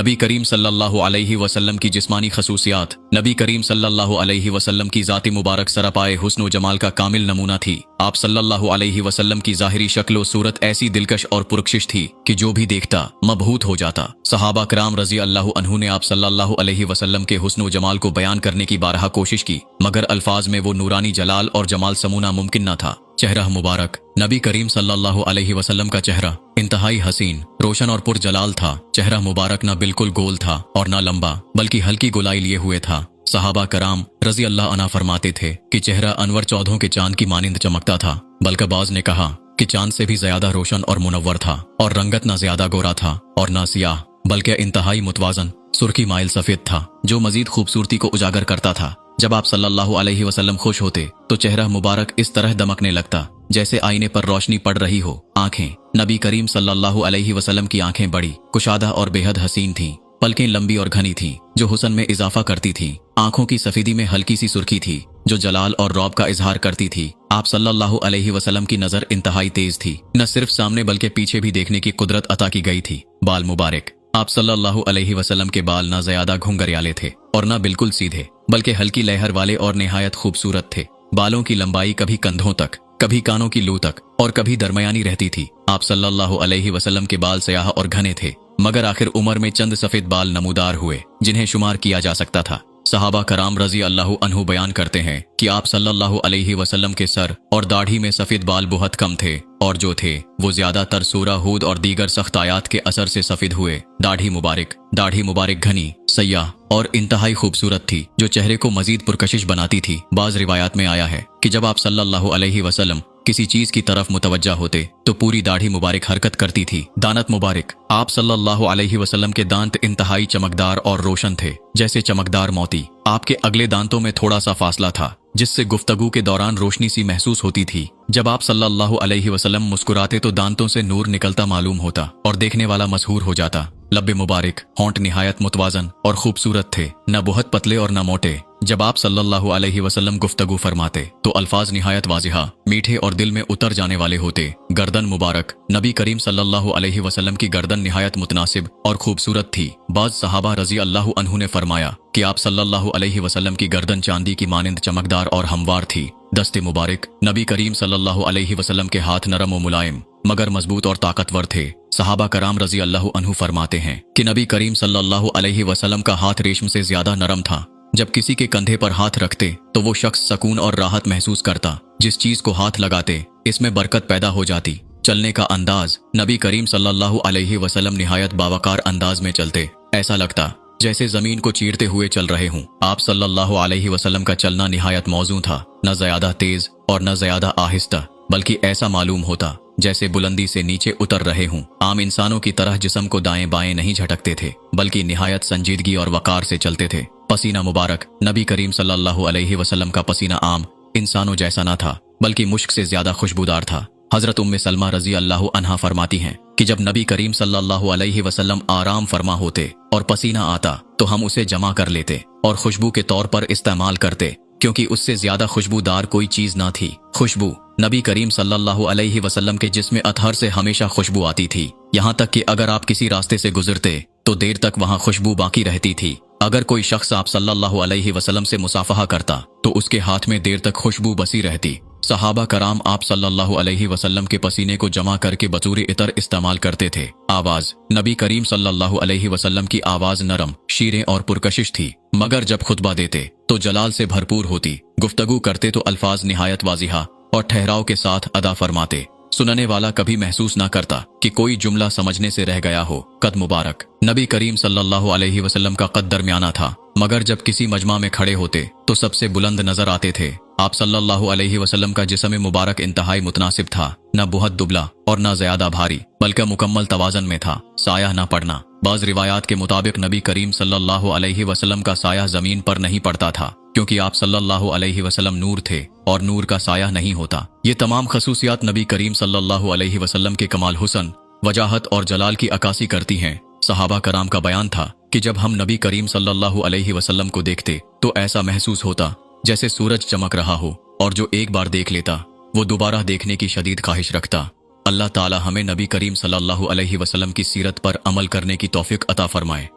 नबी करीम सल्लल्लाहु अलैहि वसल्लम की जिस्मानी खसूसियात। नबी करीम सल्लल्लाहु अलैहि वसल्लम की ज़ात मुबारक सरापाए हुस्न व जमाल का कामिल नमूना थी। आप सल्लल्लाहु अलैहि वसल्लम की ज़ाहिरी शक्ल सूरत ऐसी दिलकश और पुरकशिश थी कि जो भी देखता मबहूत हो जाता। सहाबा कराम रज़ी अल्लाह अन्हु ने आप सल्लल्लाहु अलैहि वसल्लम के हुस्न व जमाल को बयान करने की बारहा कोशिश की, मगर अल्फाज में वो नूरानी जलाल और जमाल समूना मुमकिन न था। चेहरा मुबारक। नबी करीम सल्लल्लाहु अलैहि वसल्लम का चेहरा इंतहाई हसीन, रोशन और पुरजलाल था। चेहरा मुबारक न बिल्कुल गोल था और न लंबा, बल्कि हल्की गोलाई लिए हुए था। सहाबा कराम रज़ी अल्लाह अन्हा फरमाते थे कि चेहरा अनवर चौधों के चांद की मानिंद चमकता था। बल्कबाज ने कहा कि चांद से भी ज्यादा रोशन और मुनव्वर था, और रंगत न ज्यादा गोरा था और न सियाह, बल्कि इंतहाई मुतवाजन सुर्खी माइल सफेद था, जो मजीद खूबसूरती को उजागर करता था। जब आप सल्लल्लाहु अलैहि वसल्लम खुश होते तो चेहरा मुबारक इस तरह दमकने लगता जैसे आईने पर रोशनी पड़ रही हो। आंखें। नबी करीम सल्लल्लाहु अलैहि वसल्लम की आंखें बड़ी, कुशादा और बेहद हसीन थीं। पलकें लंबी और घनी थीं, जो हुस्न में इजाफा करती थीं। आंखों की सफेदी में हल्की सी सुर्खी थी, जो जलाल और रौब का इजहार करती थी। आप सल्लल्लाहु अलैहि वसल्लम की नजर इंतहाई तेज थी, न सिर्फ सामने बल्कि पीछे भी देखने की कुदरत अता की गई थी। बाल मुबारक। आप सल्लल्लाहु अलैहि वसल्लम के बाल न ज्यादा घुंघरियाले थे और न बिल्कुल सीधे, बल्कि हल्की लहर वाले और निहायत खूबसूरत थे। बालों की लंबाई कभी कंधों तक, कभी कानों की लू तक और कभी दरमियानी रहती थी। आप सल्लल्लाहु अलैहि वसल्लम के बाल स्याह और घने थे, मगर आखिर उम्र में चंद सफेद बाल नमूदार हुए जिन्हें शुमार किया जा सकता था। सहाबा कराम रज़ी अल्लाह अन्हु बयान करते हैं कि आप सल्लल्लाहु अलैहि वसल्लम के सर और दाढ़ी में सफेद बाल बहुत कम थे, और जो थे वो ज्यादातर सूरा हूद और दीगर सख्त आयात के असर से सफेद हुए। दाढ़ी मुबारक घनी, सयाह और इंतहाई खूबसूरत थी, जो चेहरे को मजीद पुरकशिश बनाती थी। बाज रिवायात में आया है कि जब आप सल्लल्लाहु अलैहि वसल्लम किसी चीज की तरफ मुतवज्जा होते तो पूरी दाढ़ी मुबारक हरकत करती थी। दानत मुबारक। आप सल्लल्लाहु अलैहि वसल्लम के दांत इंतहाई चमकदार और रोशन थे, जैसे चमकदार मोती। आपके अगले दांतों में थोड़ा सा फासला था, जिससे गुफ्तगू के दौरान रोशनी सी महसूस होती थी। जब आप सल्लल्लाहु अलैहि वसल्लम मुस्कुराते तो दांतों से नूर निकलता मालूम होता और देखने वाला मशहूर हो जाता। लब्बे मुबारक। होंठ निहायत मुतवाजन और खूबसूरत थे, न बहुत पतले और न मोटे। जब आप सल्लल्लाहु अलैहि वसल्लम गुफ्तगू फरमाते तो अल्फाज निहायत वाजिहा, मीठे और दिल में उतर जाने वाले होते। गर्दन मुबारक। नबी करीम सल्लल्लाहु अलैहि वसल्लम की गर्दन निहायत मुतनासिब और खूबसूरत थी। बाज सहाबा रज़ी अल्लाह अन्हु ने फरमाया कि आप सल्लल्लाहु अलैहि वसल्लम की गर्दन चांदी की मानिंद चमकदार और हमवार थी। दस्ते मुबारक। नबी करीम सल्लल्लाहु अलैहि वसल्लम के हाथ नरम व मुलायम, मगर मजबूत और ताकतवर थे। सहाबा कराम रज़ी अल्लाह अन्हु फरमाते हैं कि नबी करीम सल्लल्लाहु अलैहि वसल्लम का हाथ रेशम से ज्यादा नरम था। जब किसी के कंधे पर हाथ रखते तो वो शख्स सकून और राहत महसूस करता। जिस चीज को हाथ लगाते इसमें बरकत पैदा हो जाती। चलने का अंदाज। नबी करीम सल्लल्लाहु अलैहि वसल्लम निहायत बावकार अंदाज में चलते, ऐसा लगता जैसे जमीन को चीरते हुए चल रहे हों। आप सल्लल्लाहु अलैहि वसल्लम का चलना निहायत मौजू था, न ज्यादा तेज और न ज्यादा आहिस्ता, बल्कि ऐसा मालूम होता जैसे बुलंदी से नीचे उतर रहे हों। आम इंसानों की तरह जिस्म को दाएं बाएं नहीं झटकते थे, बल्कि निहायत संजीदगी और वकार से चलते थे। पसीना मुबारक। नबी करीम सल्लल्लाहु अलैहि वसल्लम का पसीना आम इंसानों जैसा न था, बल्कि मुश्क से ज्यादा खुशबूदार था। हजरत उम्मे सलमा रज़ी अल्लाह अन्हा फरमाती हैं कि जब नबी करीम सल्लल्लाहु अलैहि वसल्लम आराम फरमा होते और पसीना आता तो हम उसे जमा कर लेते और खुशबू के तौर पर इस्तेमाल करते, क्योंकि उससे ज्यादा खुशबूदार कोई चीज ना थी। खुशबू। नबी करीम सल्लल्लाहु अलैहि वसल्लम के जिस्म अतहर से हमेशा खुशबू आती थी, यहाँ तक कि अगर आप किसी रास्ते से गुजरते तो देर तक वहाँ खुशबू बाकी रहती थी। अगर कोई शख्स आप सल्लल्लाहु अलैहि वसल्लम से मुसाफहा करता तो उसके हाथ में देर तक खुशबू बसी रहती। सहाबा कराम आप सल्लल्लाहु अलैहि वसल्लम के पसीने को जमा करके बतूरे इतर इस्तेमाल करते थे। आवाज। नबी करीम सल्लल्लाहु अलैहि वसल्लम की आवाज नरम, शीरें और पुरकशिश थी, मगर जब खुतबा देते तो जलाल से भरपूर होती। गुफ्तगू करते तो अल्फाज निहायत वाजिहा और ठहराव के साथ अदा फरमाते। सुनने वाला कभी महसूस ना करता कि कोई जुमला समझने से रह गया हो। कद मुबारक। नबी करीम सल्लल्लाहु अलैहि वसल्लम का कद दरमियाना था, मगर जब किसी मजमा में खड़े होते तो सबसे बुलंद नजर आते थे। आप सल्लल्लाहु अलैहि वसल्लम का जिस्म मुबारक इंतहाई मुतनासिब था, न बहुत दुबला और न ज्यादा भारी, बल्कि मुकम्मल तवाजन में था। साया न पड़ना। बाज रिवायात के मुताबिक नबी करीम सल्लल्लाहु अलैहि वसल्लम का साया जमीन पर नहीं पड़ता था, क्योंकि आप सल्लल्लाहु अलैहि वसल्लम नूर थे और नूर का साया नहीं होता। ये तमाम खसूसियात नबी करीम सल्लल्लाहु अलैहि वसल्लम के कमाल हुस्न, वजाहत और जलाल की अक्कासी करती हैं। सहाबा कराम का बयान था कि जब हम नबी करीम सल्लल्लाहु अलैहि वसल्लम को देखते तो ऐसा महसूस होता जैसे सूरज चमक रहा हो, और जो एक बार देख लेता वो दोबारा देखने की शदीद ख्वाहिश रखता। अल्लाह ताला हमें नबी करीम सल्लल्लाहु अलैहि वसल्लम की सीरत पर अमल करने की तौफीक अता फरमाए।